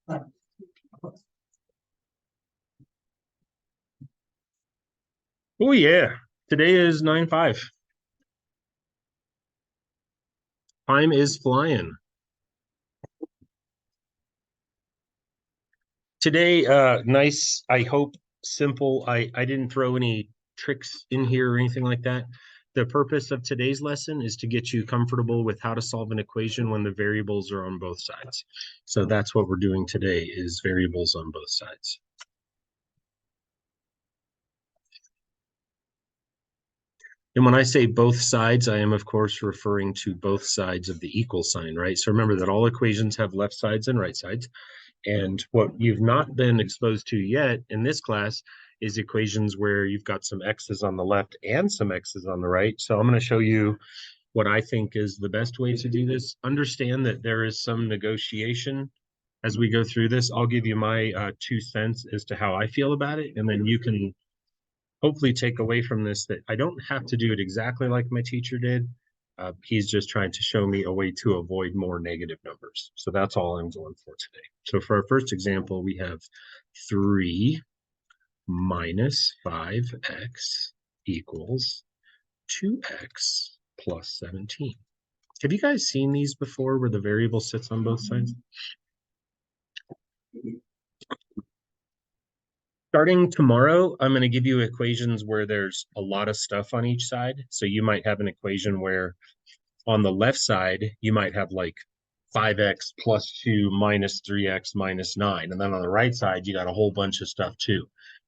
Oh yeah, today is 9/5. Time is flying. Today, nice, I hope simple. I didn't throw any tricks in here or anything like that. The purpose of today's lesson is to get you comfortable with how to solve an equation when the variables are on both sides. So that's what we're doing today is variables on both sides. And when I say both sides, I am, of course, referring to both sides of the equal sign, right? So remember that all equations have left sides and right sides. And what you've not been exposed to yet in this class is equations where you've got some x's on the left and some x's on the right. So I'm going to show you what I think is the best way to do this. Understand that there is some negotiation as we go through this. I'll give you my 2 cents as to how I feel about it, and then you can hopefully take away from this that I don't have to do it exactly like my teacher did. He's just trying to show me a way to avoid more negative numbers. So that's all I'm going for today. So for our first example, we have 3 minus 5x equals 2x plus 17. Have you guys seen these before where the variable sits on both sides? Starting tomorrow, I'm going to give you equations where there's a lot of stuff on each side. So you might have an equation where on the left side, you might have like 5x plus 2 minus 3x minus 9. And then on the right side, you got a whole bunch of stuff too.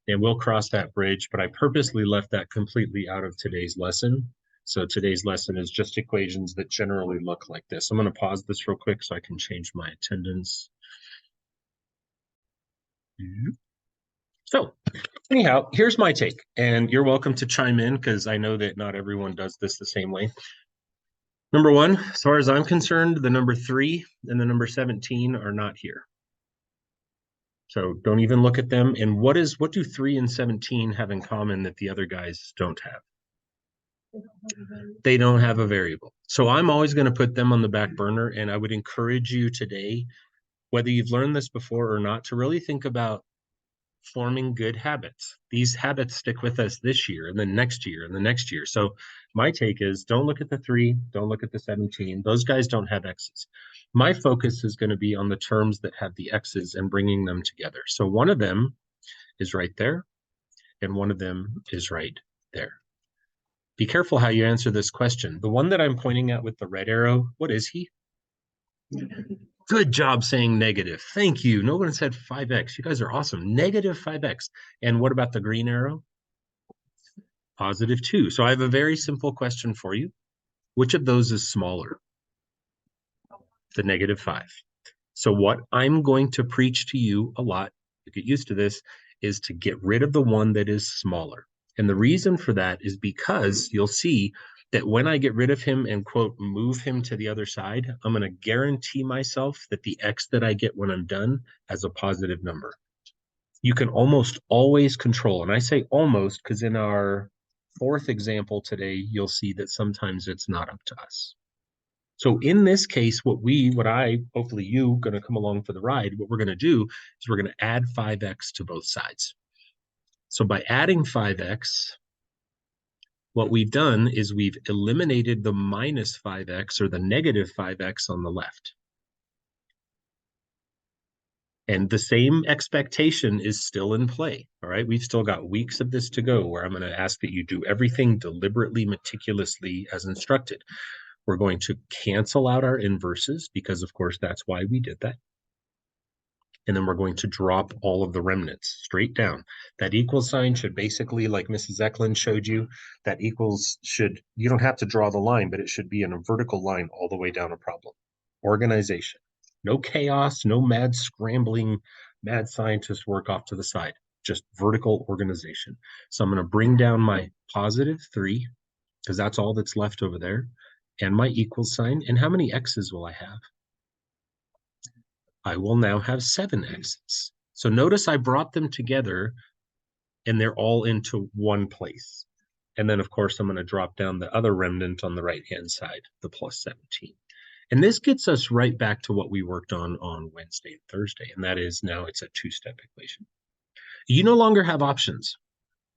And we'll cross that bridge, but I purposely left that completely out of today's lesson. So today's lesson is just equations that generally look like this. I'm going to pause this real quick so I can change my attendance. So anyhow, here's my take, and you're welcome to chime in because I know that not everyone does this the same way. Number one, as far as I'm concerned, the number 3 and the number 17 are not here. So don't even look at them. And what do 3 and 17 have in common that the other guys don't have? They don't have a variable. So I'm always going to put them on the back burner, and I would encourage you today, whether you've learned this before or not, to really think about forming good habits. These habits stick with us this year and then next year and the next year. So my take is don't look at the 3, don't look at the 17. Those guys don't have x's. My focus is going to be on the terms that have the x's and bringing them together. So one of them is right there and one of them is right there. Be careful how you answer this question. The one that I'm pointing at with the red arrow, what is he? Good job saying negative. Thank you. No one said 5x. You guys are awesome. Negative 5x. And what about the green arrow? Positive 2. So I have a very simple question for you. Which of those is smaller? The negative 5. So what I'm going to preach to you a lot, you get used to this, is to get rid of the one that is smaller. And the reason for that is because you'll see that when I get rid of him and, quote, move him to the other side, I'm going to guarantee myself that the x that I get when I'm done has a positive number. You can almost always control, and I say almost because in our 4th example today, you'll see that sometimes it's not up to us. So in this case, hopefully you going to come along for the ride, what we're going to do is we're going to add 5x to both sides. So by adding 5x, what we've done is we've eliminated the minus 5x or the negative 5x on the left. And the same expectation is still in play, all right? We've still got weeks of this to go where I'm going to ask that you do everything deliberately, meticulously as instructed. We're going to cancel out our inverses because, of course, that's why we did that. And then we're going to drop all of the remnants straight down. That equal sign should basically, like Mrs. Eklund showed you, that equals you don't have to draw the line, but it should be in a vertical line all the way down a problem. Organization. No chaos, no mad scrambling, mad scientist work off to the side. Just vertical organization. So I'm going to bring down my positive 3, because that's all that's left over there, and my equal sign. And how many x's will I have? I will now have 7 x's. So notice I brought them together and they're all into one place. And then, of course, I'm going to drop down the other remnant on the right-hand side, the plus 17. And this gets us right back to what we worked on Wednesday and Thursday, and that is now it's a two-step equation. You no longer have options.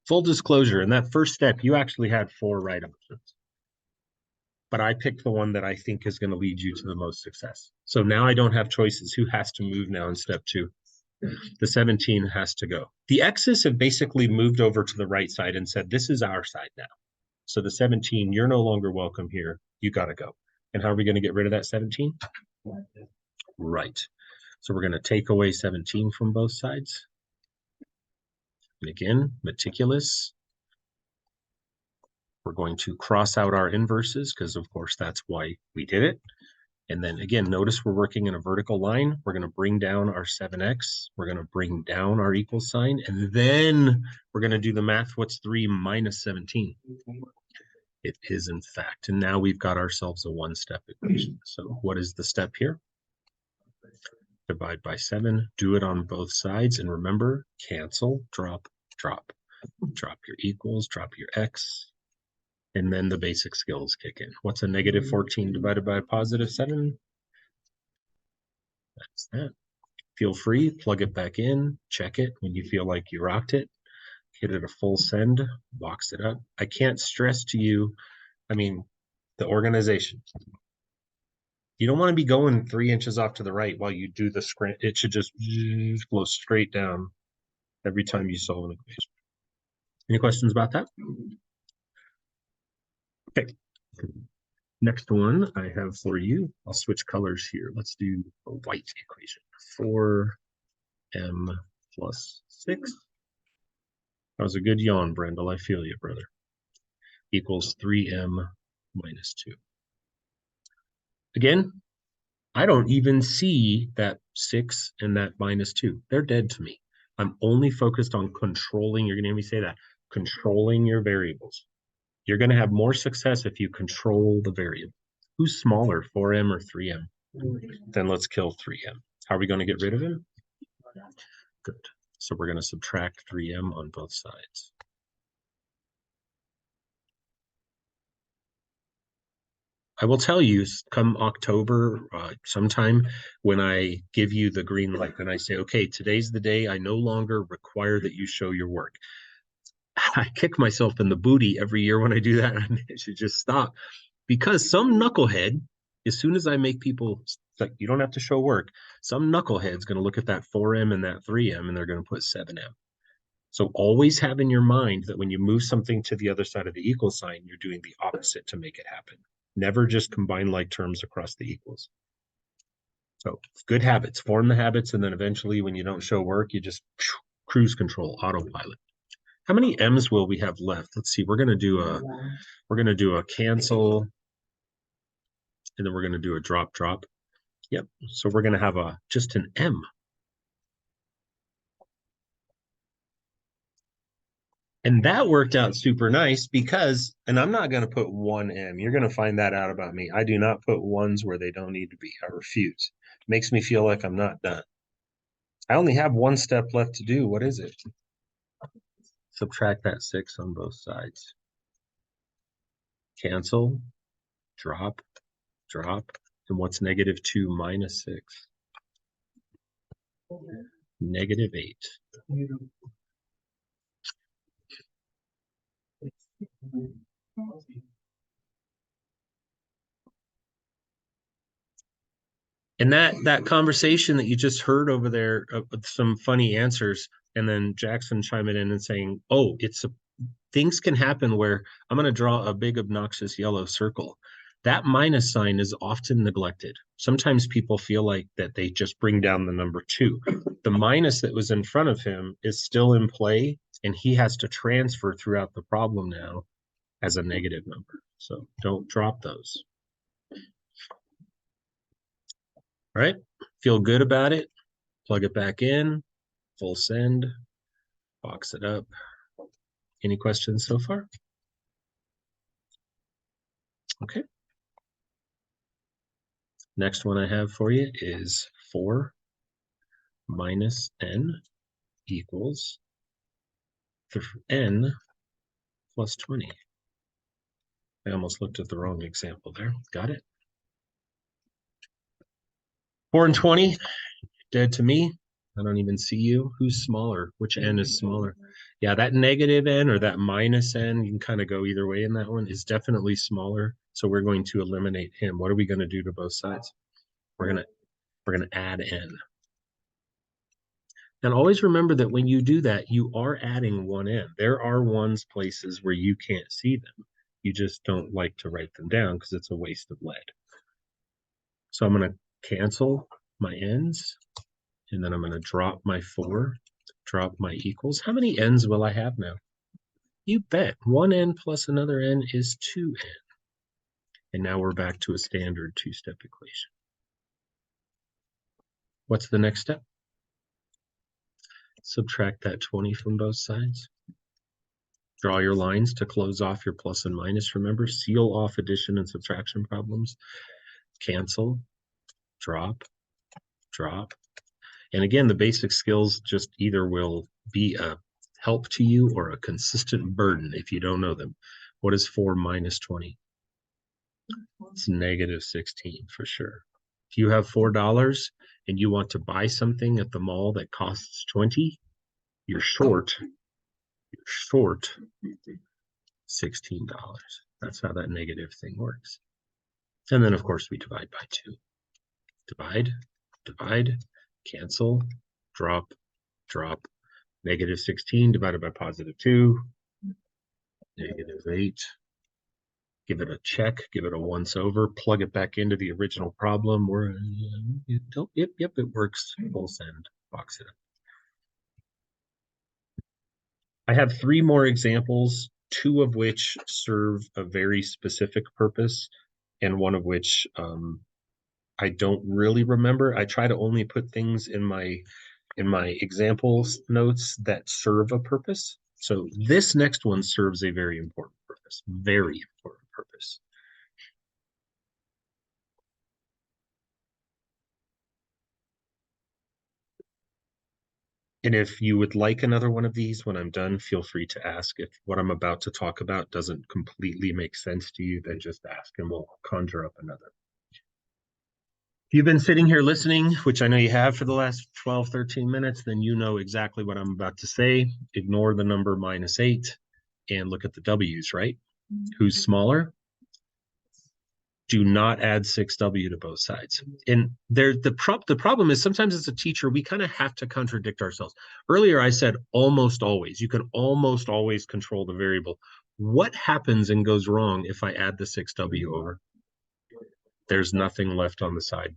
Full disclosure, in that first step, you actually had 4 right options. But I picked the one that I think is going to lead you to the most success. So now I don't have choices. Who has to move now in step 2? The 17 has to go. The X's have basically moved over to the right side and said, this is our side now. So the 17, you're no longer welcome here. You got to go. And how are we going to get rid of that 17? Right. So we're going to take away 17 from both sides. And again, meticulous. We're going to cross out our inverses because, of course, that's why we did it. And then again, notice we're working in a vertical line. We're going to bring down our 7x. We're going to bring down our equal sign. And then we're going to do the math. What's 3 minus 17? It is, in fact. And now we've got ourselves a one-step equation. So what is the step here? Divide by 7. Do it on both sides. And remember, cancel, drop, drop. Drop your equals, drop your x. And then the basic skills kick in. What's a negative 14 divided by a positive 7? That's that. Feel free, plug it back in, check it when you feel like you rocked it, hit it a full send, box it up. I can't stress to you, I mean, the organization. You don't want to be going 3 inches off to the right while you do the script. It should just flow straight down every time you solve an equation. Any questions about that? Okay. Next one I have for you, I'll switch colors here. Let's do a white equation. 4m plus 6. That was a good yawn, Brendel. I feel you, brother. Equals 3m minus 2. Again, I don't even see that 6 and that minus 2. They're dead to me. I'm only focused on controlling. You're going to hear me say that. Controlling your variables. You're going to have more success if you control the variable. Who's smaller, 4m or 3m? Then let's kill 3m. How are we going to get rid of him? Good. So we're going to subtract 3m on both sides. I will tell you, come October, sometime when I give you the green light and I say, okay, today's the day I no longer require that you show your work. I kick myself in the booty every year when I do that. I should just stop. Because some knucklehead, as soon as I make people, like, you don't have to show work, some knucklehead's going to look at that 4m and that 3m and they're going to put 7m. So always have in your mind that when you move something to the other side of the equal sign, you're doing the opposite to make it happen. Never just combine like terms across the equals. So good habits, form the habits, and then eventually when you don't show work, you just cruise control, autopilot. How many m's will we have left? Let's see. We're gonna do a cancel, and then we're gonna do a drop drop. Yep. So we're gonna have just an m. And that worked out super nice because, and I'm not going to put 1m. You're going to find that out about me. I do not put ones where they don't need to be. I refuse. It makes me feel like I'm not done. I only have one step left to do. What is it? Subtract that 6 on both sides. Cancel, drop, drop. And what's negative 2 minus 6? Negative 8. And that conversation that you just heard over there, with some funny answers, and then Jackson chiming in and saying, "Oh, things can happen where I'm going to draw a big obnoxious yellow circle." That minus sign is often neglected. Sometimes people feel like that they just bring down the number 2. The minus that was in front of him is still in play, and he has to transfer throughout the problem now as a negative number. So don't drop those. All right, feel good about it. Plug it back in, full send, box it up. Any questions so far? Okay. Next one I have for you is 4 minus n equals n plus 20. I almost looked at the wrong example there. Got it? 4 and 20, dead to me. I don't even see you. Who's smaller? Which n is smaller? Yeah, that negative n or that minus n, you can kind of go either way in that one, is definitely smaller. So we're going to eliminate him. What are we going to do to both sides? We're gonna add n. And always remember that when you do that, you are adding one n. There are ones places where you can't see them. You just don't like to write them down because it's a waste of lead. So I'm going to cancel my n's, and then I'm going to drop my 4, drop my equals. How many n's will I have now? You bet. 1n plus another n is 2n. And now we're back to a standard two-step equation. What's the next step? Subtract that 20 from both sides. Draw your lines to close off your plus and minus. Remember, seal off addition and subtraction problems. Cancel, drop, drop. And again, the basic skills just either will be a help to you or a consistent burden if you don't know them. What is 4 minus 20? It's negative 16 for sure. If you have $4 and you want to buy something at the mall that costs 20, you're short $16. That's how that negative thing works. And then, of course, we divide by 2. Divide, divide, cancel, drop, drop. Negative 16 divided by positive 2. Negative 8. Give it a check, give it a once over, plug it back into the original problem. Yep, it works. Full send, box it up. I have 3 more examples, 2 of which serve a very specific purpose, and one of which I don't really remember. I try to only put things in my examples notes that serve a purpose. So this next one serves a very important purpose, very important purpose. And if you would like another one of these when I'm done, feel free to ask. If what I'm about to talk about doesn't completely make sense to you, then just ask and we'll conjure up another. If you've been sitting here listening, which I know you have for the last 12, 13 minutes, then you know exactly what I'm about to say. Ignore the number minus 8 and look at the W's, right? Who's smaller? Do not add 6W to both sides. And the problem is sometimes as a teacher, we kind of have to contradict ourselves. Earlier, I said almost always. You can almost always control the variable. What happens and goes wrong if I add the 6W over? There's nothing left on the side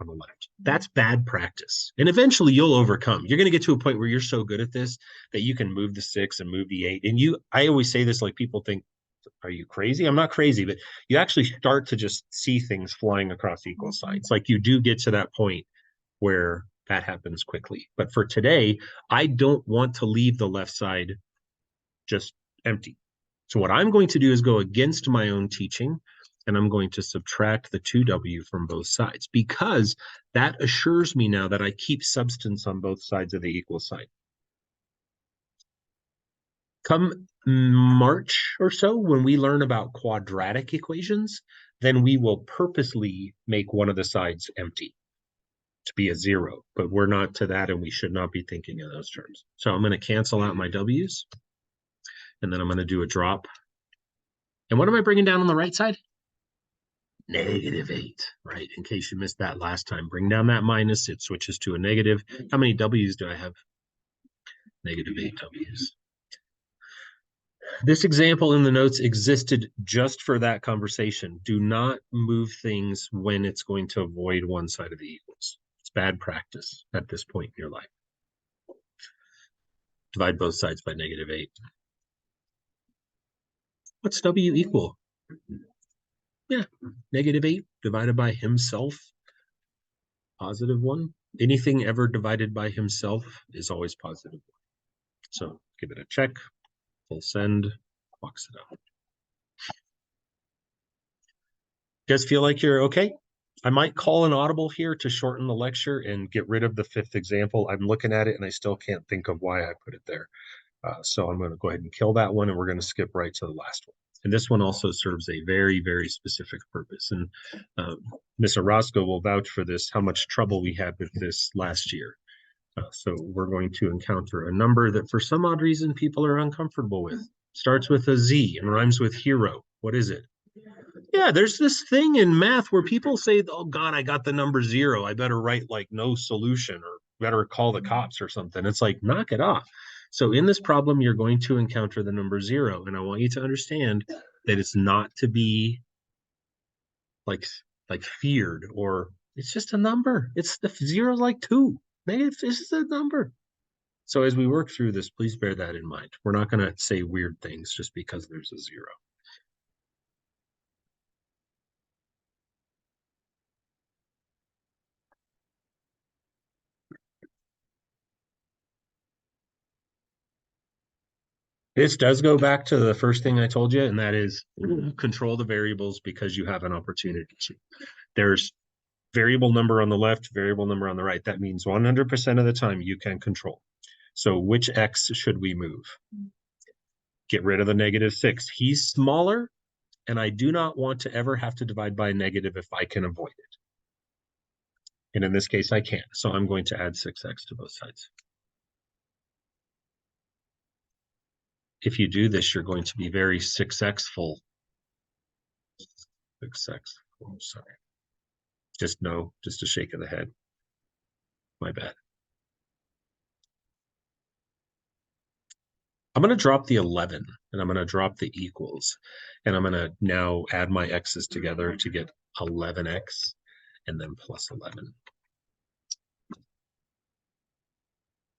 on the left. That's bad practice. And eventually you'll overcome. You're going to get to a point where you're so good at this that you can move the 6 and move the 8. And I always say this, like, people think, are you crazy? I'm not crazy, but you actually start to just see things flying across equal signs. Like, you do get to that point where that happens quickly. But for today, I don't want to leave the left side just empty. So what I'm going to do is go against my own teaching, and I'm going to subtract the 2W from both sides, because that assures me now that I keep substance on both sides of the equal sign. Come March or so, when we learn about quadratic equations, then we will purposely make one of the sides empty to be a 0, but we're not to that, and we should not be thinking in those terms. So I'm going to cancel out my W's, and then I'm going to do a drop. And what am I bringing down on the right side? Negative 8, right? In case you missed that last time, bring down that minus, it switches to a negative. How many W's do I have? Negative 8 W's. This example in the notes existed just for that conversation. Do not move things when it's going to avoid one side of the equals. It's bad practice at this point in your life. Divide both sides by negative 8. What's W equal? Yeah, negative 8 divided by himself, positive 1. Anything ever divided by himself is always positive 1. So give it a check, full send, box it out. You guys feel like you're okay? I might call an audible here to shorten the lecture and get rid of the 5th example. I'm looking at it and I still can't think of why I put it there. So I'm going to go ahead and kill that one, and we're going to skip right to the last one. And this one also serves a very, very specific purpose. And Ms. Orozco will vouch for this, how much trouble we had with this last year. So we're going to encounter a number that for some odd reason people are uncomfortable with. Starts with a Z and rhymes with hero. What is it? Yeah, there's this thing in math where people say, oh God, I got the number 0. I better write like no solution or better call the cops or something. It's like, knock it off. So in this problem, you're going to encounter the number 0. And I want you to understand that it's not to be like feared, or it's just a number. It's the 0 is like 2. Negative is a number. So as we work through this, please bear that in mind. We're not going to say weird things just because there's a 0. This does go back to the first thing I told you, and that is control the variables because you have an opportunity to. There's variable number on the left, variable number on the right. That means 100% of the time you can control. So which X should we move? Get rid of the -6. He's smaller, and I do not want to ever have to divide by a negative if I can avoid it. And in this case, I can. So I'm going to add 6X to both sides. If you do this, you're going to be very 6X-ful. 6X. Oh, sorry. Just no, just a shake of the head. My bad. I'm going to drop the 11 and I'm going to drop the equals. And I'm going to now add my X's together to get 11X and then plus 11.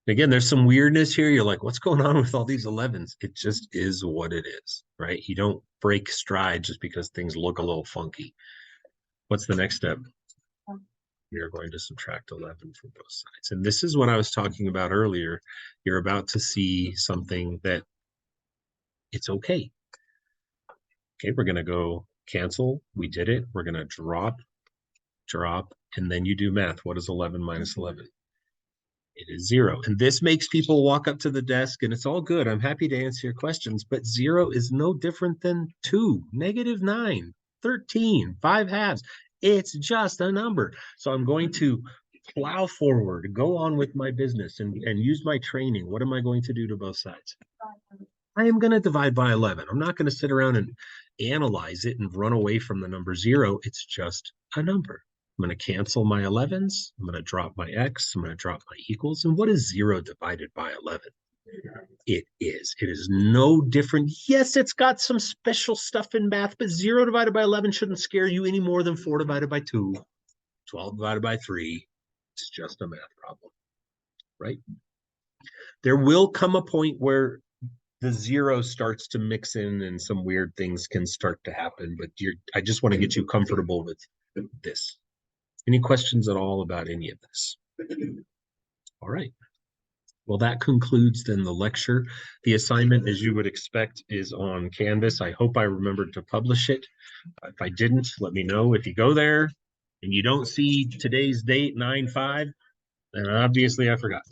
Again, there's some weirdness here. You're like, what's going on with all these 11s? It just is what it is, right? You don't break stride just because things look a little funky. What's the next step? We are going to subtract 11 from both sides. And this is what I was talking about earlier. You're about to see something that it's okay. Okay, we're going to go cancel. We did it. We're going to drop, and then you do math. What is 11 minus 11? It is 0. And this makes people walk up to the desk, and it's all good. I'm happy to answer your questions, but 0 is no different than 2, -9, 13, 5 halves. It's just a number. So I'm going to plow forward, go on with my business and use my training. What am I going to do to both sides? I am going to divide by 11. I'm not going to sit around and analyze it and run away from the number 0. It's just a number. I'm going to cancel my 11s. I'm going to drop my X. I'm going to drop my equals. And what is 0 divided by 11? It is. It is no different. Yes, it's got some special stuff in math, but 0 divided by 11 shouldn't scare you any more than 4 divided by 2, 12 divided by 3. It's just a math problem, right? There will come a point where the 0 starts to mix in and some weird things can start to happen, but I just want to get you comfortable with this. Any questions at all about any of this? All right. Well, that concludes then the lecture. The assignment, as you would expect, is on Canvas. I hope I remembered to publish it. If I didn't, let me know. If you go there and you don't see today's date, 9/5, then obviously I forgot.